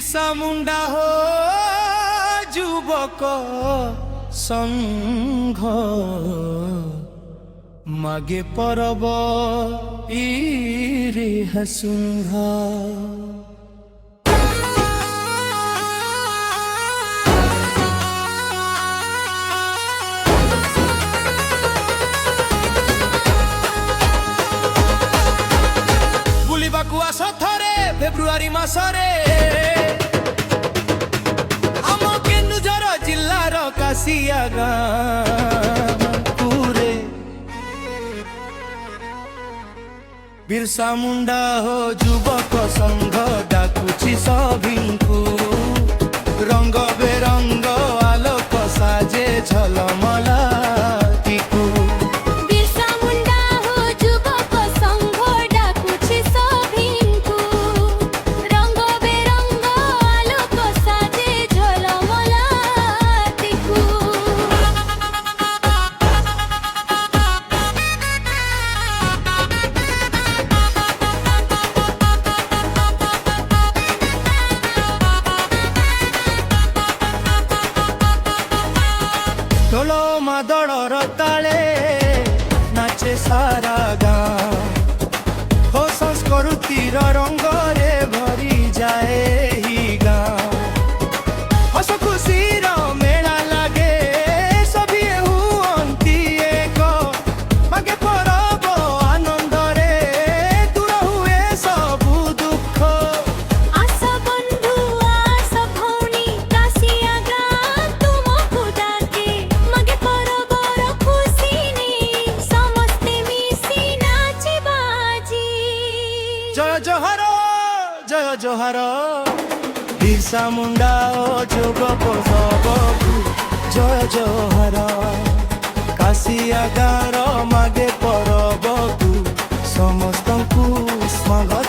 बिरसा मुंडा हो युवक संघ मागे परब इरे हसुंघ। बुलिबाकु आस थरे फेब्रुआरी मासरे आम केन्दुझर जिल्लार कासिया गाँपुरे बिरसा मुंडा हो युवक संघ डाकुछि सभिंकु रंग बेरंग आलोक साजे झलमला ढोल मादड़र ताले नाचे सारा गाँ हो संस्कृतिर रंगरे भरी जाए ही गाँ हस खुशीर मेला लागे सभी हुअंती एक मागे परब आनंद रे दूर हुए सबु दुख। आस बंधु आस भौणी कासिया गाँ तुमको डाके मागे परबर खुशी ने समस्ते मिसी नाची बाजी। जय जोहार बिरसा मुंडा युवक सबकु जय जोहार कासिया गाँर मागे परबकु समस्तंकु स्मग।